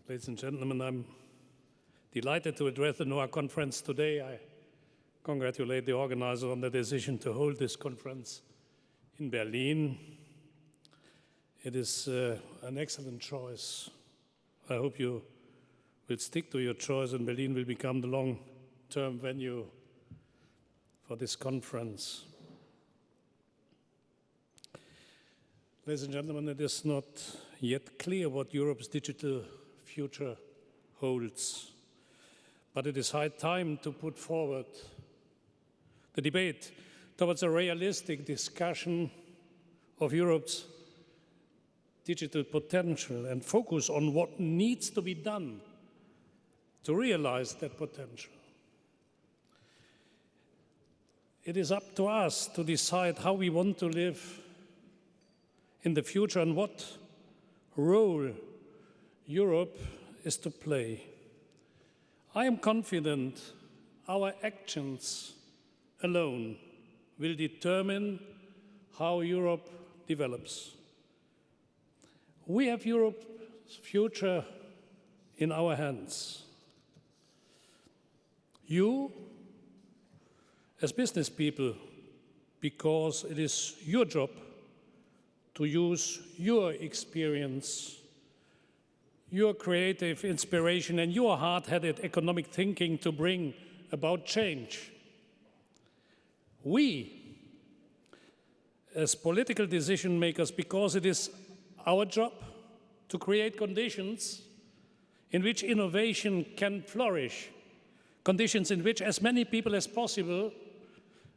Ladies and gentlemen, I'm delighted to address the NOAH conference today. I congratulate the organizer on the decision to hold this conference in Berlin. It is an excellent choice. I hope you will stick to your choice and Berlin will become the long-term venue for this conference. Ladies and gentlemen, it is not yet clear what Europe's digital future holds, but it is high time to put forward the debate towards a realistic discussion of Europe's digital potential and focus on what needs to be done to realize that potential. It is up to us to decide how we want to live in the future and what role Europe is to play. I am confident our actions alone will determine how Europe develops. We have Europe's future in our hands. You, as business people, because it is your job to use your experience, your creative inspiration, and your hard-headed economic thinking to bring about change. We, as political decision makers, because it is our job to create conditions in which innovation can flourish, conditions in which as many people as possible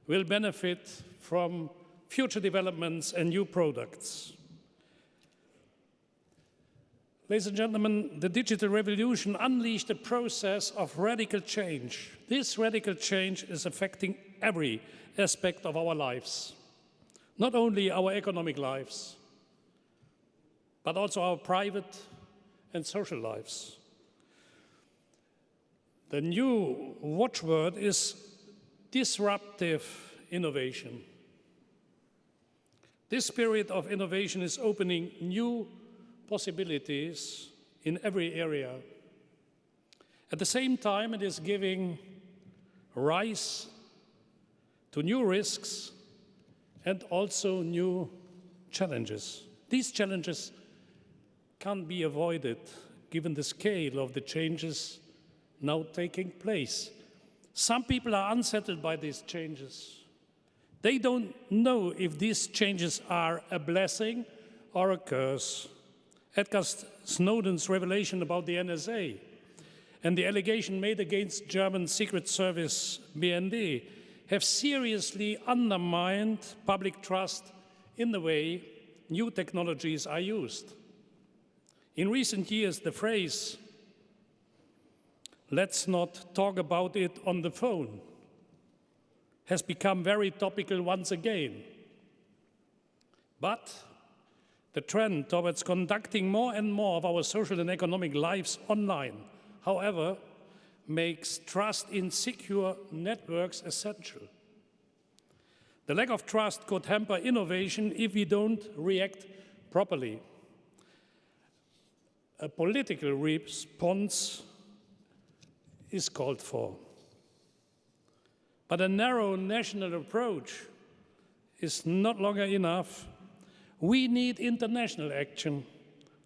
will benefit from future developments and new products. Ladies and gentlemen, the digital revolution unleashed a process of radical change. This radical change is affecting every aspect of our lives, not only our economic lives, but also our private and social lives. The new watchword is disruptive innovation. This spirit of innovation is opening new possibilities in every area. At the same time, it is giving rise to new risks and also new challenges. These challenges can't be avoided given the scale of the changes now taking place. Some people are unsettled by these changes. They don't know if these changes are a blessing or a curse. Edward Snowden's revelation about the NSA and the allegation made against German Secret Service BND have seriously undermined public trust in the way new technologies are used. In recent years, the phrase, "Let's not talk about it on the phone," has become very topical once again. But the trend towards conducting more and more of our social and economic lives online, however, makes trust in secure networks essential. The lack of trust could hamper innovation if we don't react properly. A political response is called for. But a narrow national approach is not longer enough. We need international action.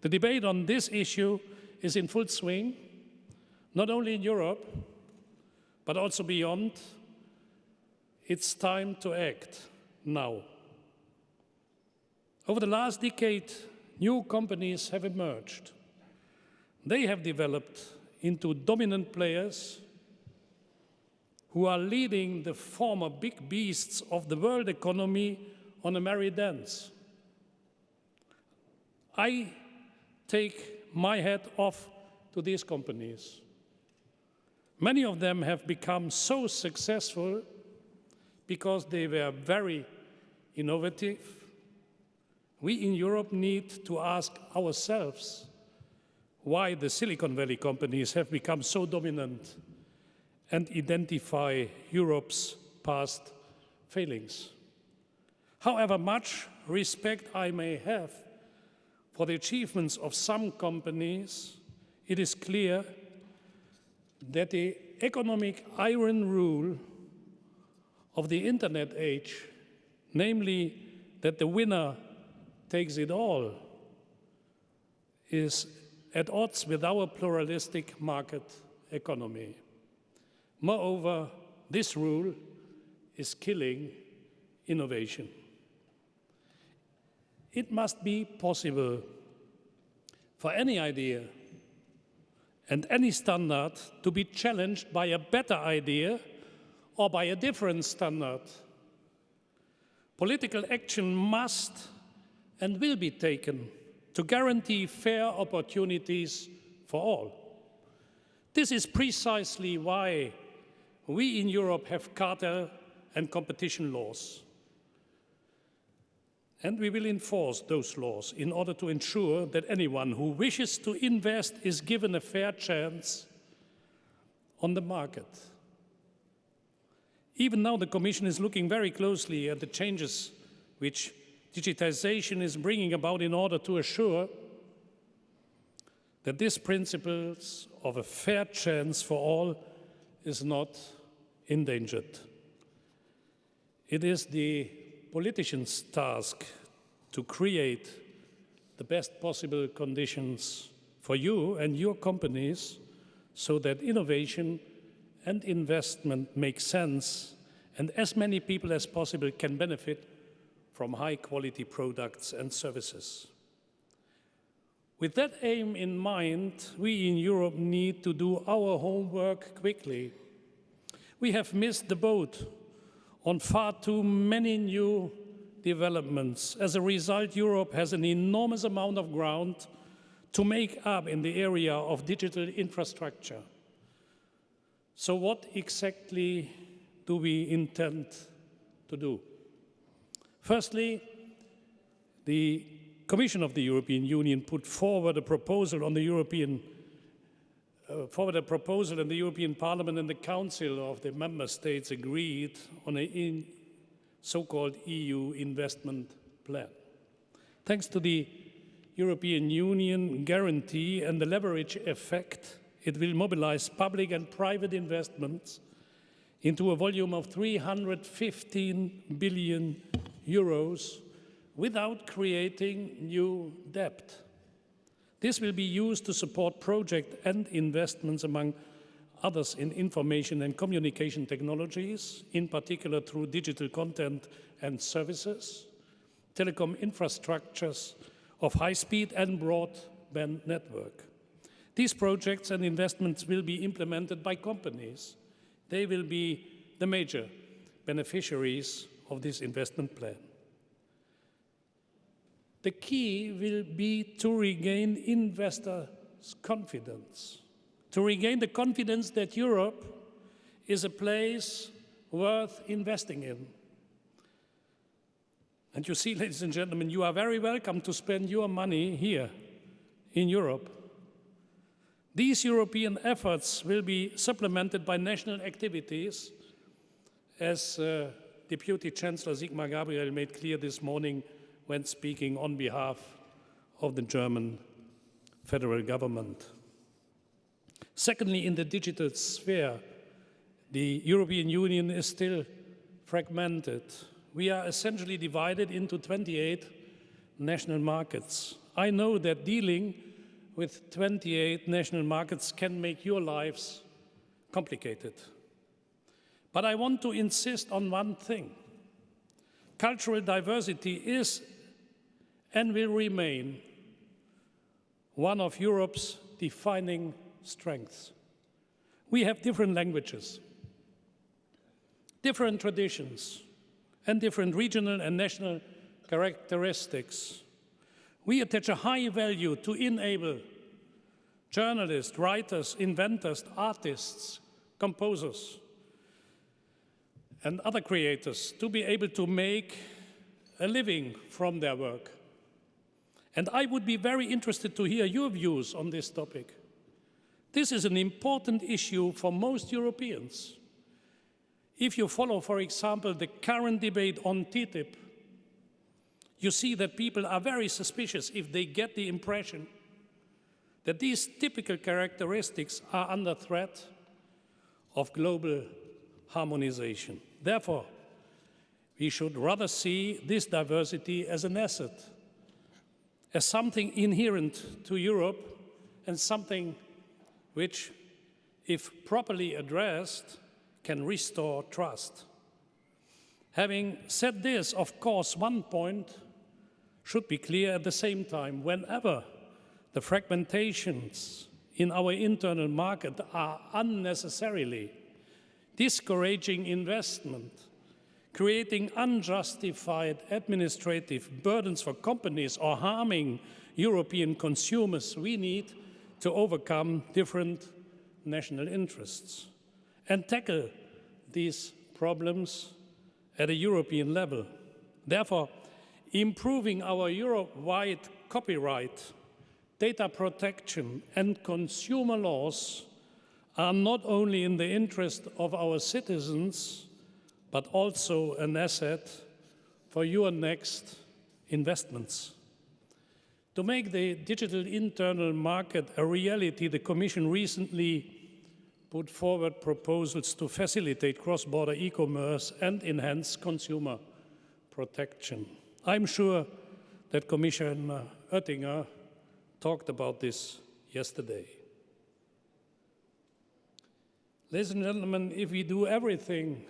The debate on this issue is in full swing, not only in Europe, but also beyond. It's time to act now. Over the last decade, new companies have emerged. They have developed into dominant players who are leading the former big beasts of the world economy on a merry dance. I take my hat off to these companies. Many of them have become so successful because they were very innovative. We in Europe need to ask ourselves why the Silicon Valley companies have become so dominant and identify Europe's past failings. However much respect I may have for the achievements of some companies, it is clear that the economic iron rule of the internet age, namely that the winner takes it all, is at odds with our pluralistic market economy. Moreover, this rule is killing innovation. It must be possible for any idea and any standard to be challenged by a better idea or by a different standard. Political action must and will be taken to guarantee fair opportunities for all. This is precisely why we in Europe have cartel and competition laws. And we will enforce those laws in order to ensure that anyone who wishes to invest is given a fair chance on the market. Even now, the Commission is looking very closely at the changes which digitization is bringing about in order to assure that this principle of a fair chance for all is not endangered. It is the politicians' task to create the best possible conditions for you and your companies so that innovation and investment make sense and as many people as possible can benefit from high-quality products and services. With that aim in mind, we in Europe need to do our homework quickly. We have missed the boat on far too many new developments. As a result, Europe has an enormous amount of ground to make up in the area of digital infrastructure. So what exactly do we intend to do? Firstly, the Commission of the European Union put forward a proposal on the European and the European Parliament and the Council of the Member States agreed on a so-called EU investment plan. Thanks to the European Union guarantee and the leverage effect, it will mobilize public and private investments into a volume of 315 billion euros without creating new debt. This will be used to support projects and investments, among others, in information and communication technologies, in particular through digital content and services, telecom infrastructures of high-speed and broadband network. These projects and investments will be implemented by companies. They will be the major beneficiaries of this investment plan. The key will be to regain investors' confidence, to regain the confidence that Europe is a place worth investing in. And you see, ladies and gentlemen, you are very welcome to spend your money here in Europe. These European efforts will be supplemented by national activities, as Deputy Chancellor Sigmar Gabriel made clear this morning when speaking on behalf of the German federal government. Secondly, in the digital sphere, the European Union is still fragmented. We are essentially divided into 28 national markets. I know that dealing with 28 national markets can make your lives complicated. But I want to insist on one thing. Cultural diversity is and will remain one of Europe's defining strengths. We have different languages, different traditions, and different regional and national characteristics. We attach a high value to enable journalists, writers, inventors, artists, composers, and other creators to be able to make a living from their work. And I would be very interested to hear your views on this topic. This is an important issue for most Europeans. If you follow, for example, the current debate on TTIP, you see that people are very suspicious if they get the impression that these typical characteristics are under threat of global harmonization. Therefore, we should rather see this diversity as an asset, as something inherent to Europe and something which, if properly addressed, can restore trust. Having said this, of course, one point should be clear at the same time. Whenever the fragmentations in our internal market are unnecessarily discouraging investment, creating unjustified administrative burdens for companies, or harming European consumers, we need to overcome different national interests and tackle these problems at a European level. Therefore, improving our Europe-wide copyright, data protection, and consumer laws are not only in the interest of our citizens, but also an asset for your next investments. To make the digital internal market a reality, the Commission recently put forward proposals to facilitate cross-border e-commerce and enhance consumer protection. I'm sure that Commissioner Oettinger talked about this yesterday. Ladies and gentlemen, if we do everything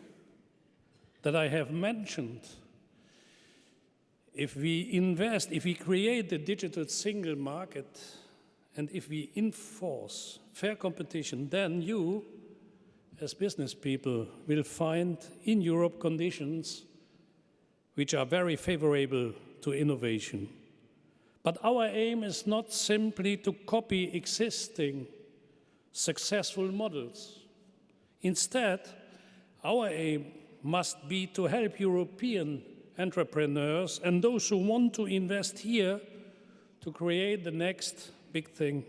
that I have mentioned, if we invest, if we create the digital single market, and if we enforce fair competition, then you, as business people, will find in Europe conditions which are very favorable to innovation. But our aim is not simply to copy existing successful models. Instead, our aim must be to help European entrepreneurs and those who want to invest here to create the next big thing.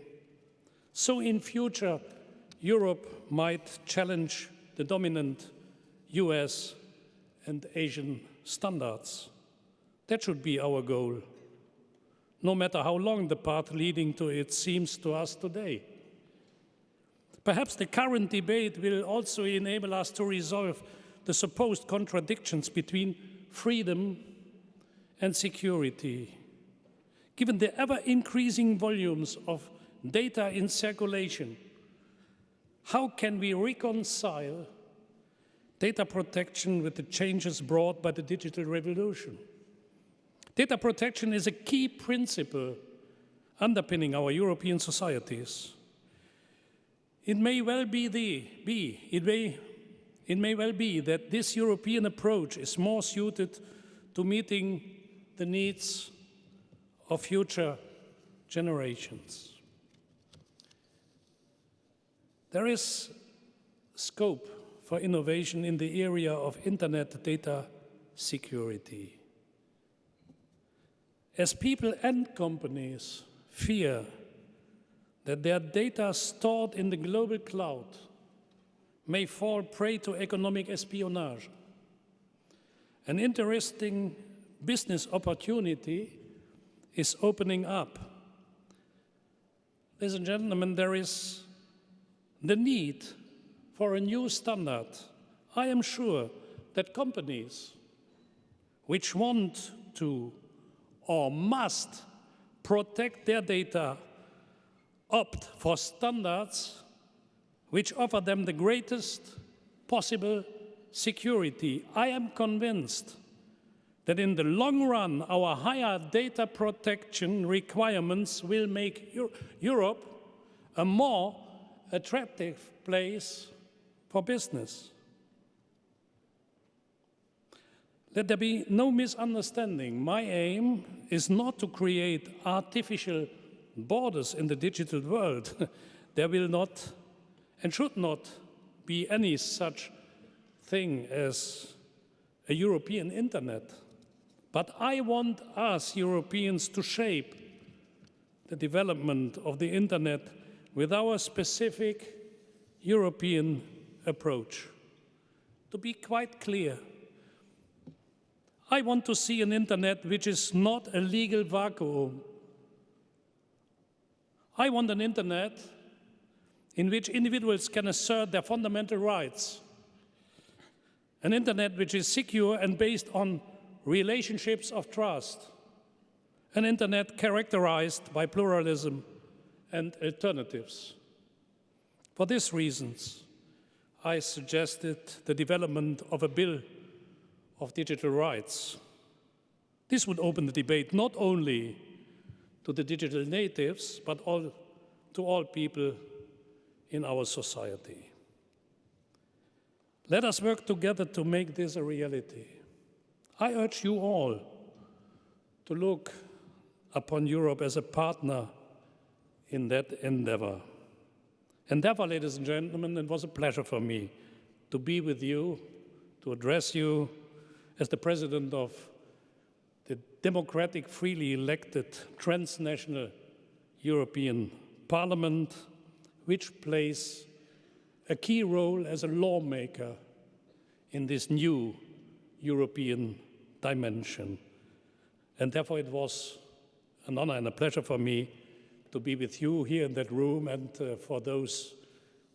So in future, Europe might challenge the dominant US and Asian standards. That should be our goal, no matter how long the path leading to it seems to us today. Perhaps the current debate will also enable us to resolve the supposed contradictions between freedom and security. Given the ever-increasing volumes of data in circulation, how can we reconcile data protection with the changes brought by the digital revolution? Data protection is a key principle underpinning our European societies. It may well be that this European approach is more suited to meeting the needs of future generations. There is scope for innovation in the area of internet data security. As people and companies fear that their data stored in the global cloud may fall prey to economic espionage, an interesting business opportunity is opening up. Ladies and gentlemen, there is the need for a new standard. I am sure that companies which want to or must protect their data opt for standards which offer them the greatest possible security. I am convinced that in the long run, our higher data protection requirements will make Europe a more attractive place for business. Let there be no misunderstanding. My aim is not to create artificial borders in the digital world. There will not and should not be any such thing as a European internet. But I want us Europeans to shape the development of the internet with our specific European approach. To be quite clear, I want to see an internet which is not a legal vacuum. I want an internet in which individuals can assert their fundamental rights, an internet which is secure and based on relationships of trust, an internet characterized by pluralism and alternatives. For these reasons, I suggested the development of a bill of digital rights. This would open the debate not only to the digital natives, but to all people in our society. Let us work together to make this a reality. I urge you all to look upon Europe as a partner in that endeavor. And therefore, ladies and gentlemen, it was a pleasure for me to be with you, to address you as the president of the democratic, freely elected, transnational European Parliament, which plays a key role as a lawmaker in this new European dimension. And therefore, it was an honor and a pleasure for me to be with you here in that room, and for those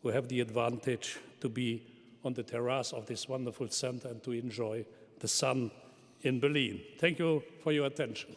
who have the advantage to be on the terrace of this wonderful center and to enjoy the sun in Berlin. Thank you for your attention.